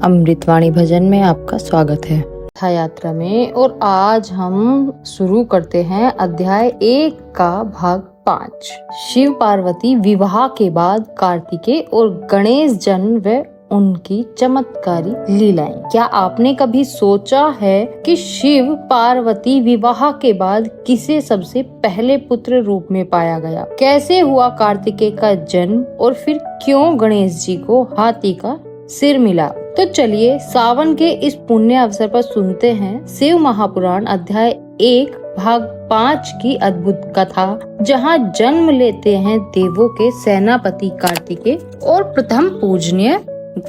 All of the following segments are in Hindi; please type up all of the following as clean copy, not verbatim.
अमृतवाणी भजन में आपका स्वागत है यात्रा में। और आज हम शुरू करते हैं अध्याय 1 का भाग 5। शिव पार्वती विवाह के बाद कार्तिकेय और गणेश जन्म व उनकी चमत्कारी लीलाएं। क्या आपने कभी सोचा है कि शिव पार्वती विवाह के बाद किसे सबसे पहले पुत्र रूप में पाया गया? कैसे हुआ कार्तिकेय का जन्म और फिर क्यों गणेश जी को हाथी का सिर मिला? तो चलिए सावन के इस पुण्य अवसर पर सुनते हैं शिव महापुराण अध्याय 1 भाग 5 की अद्भुत कथा, जहां जन्म लेते हैं देवों के सेनापति कार्तिकेय और प्रथम पूजनीय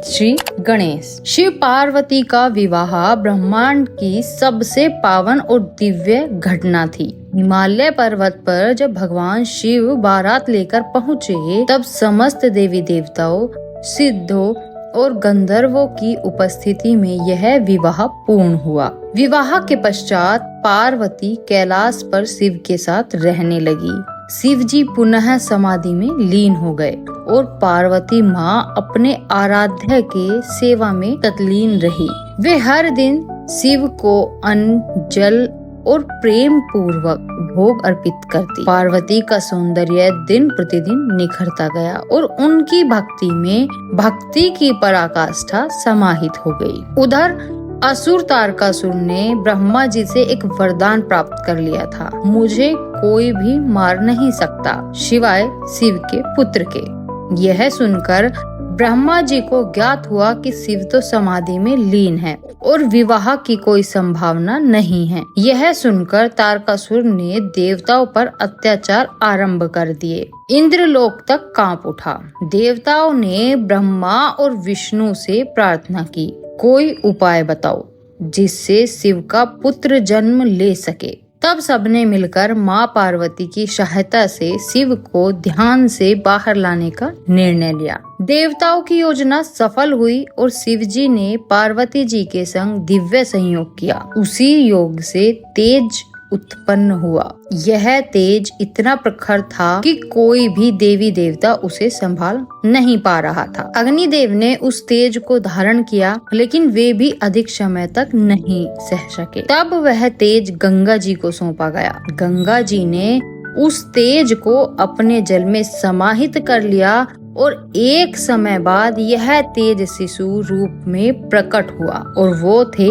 श्री गणेश। शिव पार्वती का विवाह ब्रह्मांड की सबसे पावन और दिव्य घटना थी। हिमालय पर्वत पर जब भगवान शिव बारात लेकर पहुँचे, तब समस्त देवी देवताओं, सिद्धों और गंधर्वों की उपस्थिति में यह विवाह पूर्ण हुआ। विवाह के पश्चात पार्वती कैलाश पर शिव के साथ रहने लगी। शिव जी पुनः समाधि में लीन हो गए और पार्वती माँ अपने आराध्य के सेवा में तल्लीन रही। वे हर दिन शिव को अन्न, जल और प्रेम पूर्वक भोग अर्पित करती। पार्वती का सौंदर्य दिन प्रतिदिन निखरता गया और उनकी भक्ति में भक्ति की पराकाष्ठा समाहित हो गई। उधर असुर तारकासुर ने ब्रह्मा जी से एक वरदान प्राप्त कर लिया था, मुझे कोई भी मार नहीं सकता सिवाय शिव के पुत्र के। यह सुनकर ब्रह्मा जी को ज्ञात हुआ कि शिव तो समाधि में लीन है और विवाह की कोई संभावना नहीं है। यह सुनकर तारकासुर ने देवताओं पर अत्याचार आरंभ कर दिए। इंद्रलोक तक कांप उठा। देवताओं ने ब्रह्मा और विष्णु से प्रार्थना की, कोई उपाय बताओ जिससे शिव का पुत्र जन्म ले सके। तब सबने मिलकर माँ पार्वती की सहायता से शिव को ध्यान से बाहर लाने का निर्णय लिया। देवताओं की योजना सफल हुई और शिव जी ने पार्वती जी के संग दिव्य संयोग किया। उसी योग से तेज उत्पन्न हुआ। यह तेज इतना प्रखर था कि कोई भी देवी देवता उसे संभाल नहीं पा रहा था। अग्निदेव ने उस तेज को धारण किया, लेकिन वे भी अधिक समय तक नहीं सह सके। तब वह तेज गंगा जी को सौंपा गया। गंगा जी ने उस तेज को अपने जल में समाहित कर लिया और एक समय बाद यह तेज शिशु रूप में प्रकट हुआ और वो थे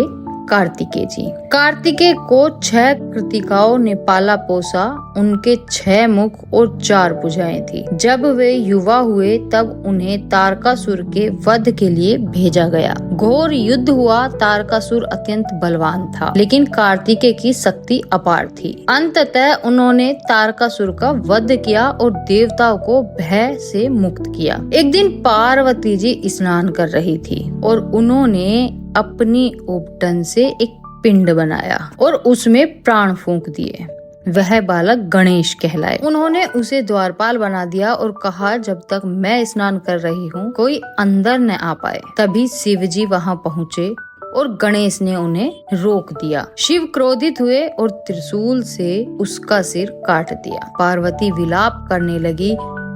कार्तिकेय जी। कार्तिकेय को 6 कृतिकाओं ने पाला पोसा। उनके 6 मुख और 4 भुजाएं थी। जब वे युवा हुए तब उन्हें तारकासुर के वध के लिए भेजा गया। घोर युद्ध हुआ। तारकासुर अत्यंत बलवान था, लेकिन कार्तिकेय की शक्ति अपार थी। अंततः उन्होंने तारकासुर का वध किया और देवताओं को भय से मुक्त किया। एक दिन पार्वती जी स्नान कर रही थी और उन्होंने अपनी उपटन से एक पिंड बनाया और उसमें प्राण फूंक दिए। वह बालक गणेश कहलाए। उन्होंने उसे द्वारपाल बना दिया और कहा, जब तक मैं स्नान कर रही हूँ कोई अंदर न आ पाए। तभी शिव जी वहाँ पहुँचे और गणेश ने उन्हें रोक दिया। शिव क्रोधित हुए और त्रिशूल से उसका सिर काट दिया। पार्वती विलाप करने लगी।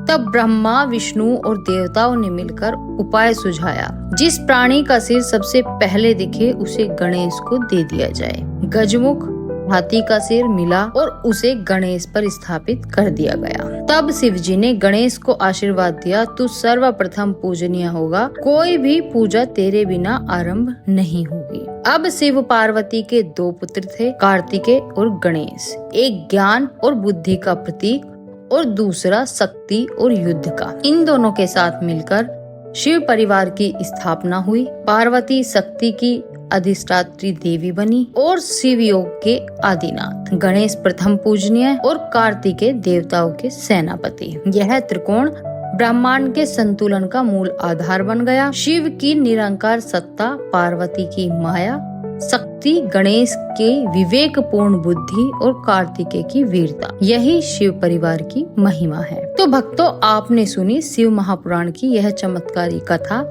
तब ब्रह्मा, विष्णु और देवताओं ने मिलकर उपाय सुझाया। जिस प्राणी का सिर सबसे पहले दिखे उसे गणेश को दे दिया जाए। गजमुख हाथी का सिर मिला और उसे गणेश पर स्थापित कर दिया गया। तब शिव जी ने गणेश को आशीर्वाद दिया, तू सर्वप्रथम पूजनीय होगा, कोई भी पूजा तेरे बिना आरंभ नहीं होगी। अब शिव पार्वती के 2 पुत्र थे, कार्तिकेय और गणेश। एक ज्ञान और बुद्धि का प्रतीक और दूसरा शक्ति और युद्ध का। इन दोनों के साथ मिलकर शिव परिवार की स्थापना हुई। पार्वती शक्ति की अधिष्ठात्री देवी बनी और शिव योग के आदिनाथ। गणेश प्रथम पूजनीय और कार्तिकेय देवताओं के सेनापति। यह त्रिकोण ब्रह्मांड के संतुलन का मूल आधार बन गया। शिव की निरंकार सत्ता, पार्वती की माया शक्ति, गणेश के विवेकपूर्ण बुद्धि और कार्तिकेय की वीरता, यही शिव परिवार की महिमा है। तो भक्तों, आपने सुनी शिव महापुराण की यह चमत्कारी कथा,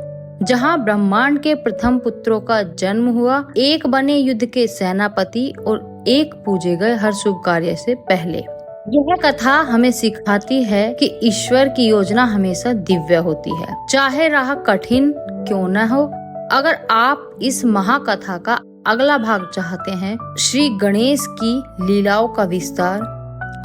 जहां ब्रह्मांड के प्रथम पुत्रों का जन्म हुआ। एक बने युद्ध के सेनापति और एक पूजे गए हर शुभ कार्य से पहले। यह कथा हमें सिखाती है कि ईश्वर की योजना हमेशा दिव्य होती है। चाहे राह कठिन क्यों न हो, अगर आप इस महाकथा का अगला भाग चाहते हैं, श्री गणेश की लीलाओं का विस्तार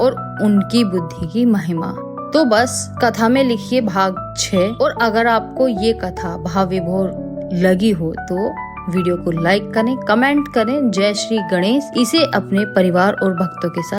और उनकी बुद्धि की महिमा, तो बस कथा में लिखिए भाग 6। और अगर आपको ये कथा भाव विभोर लगी हो तो वीडियो को लाइक करें, कमेंट करें। जय श्री गणेश। इसे अपने परिवार और भक्तों के साथ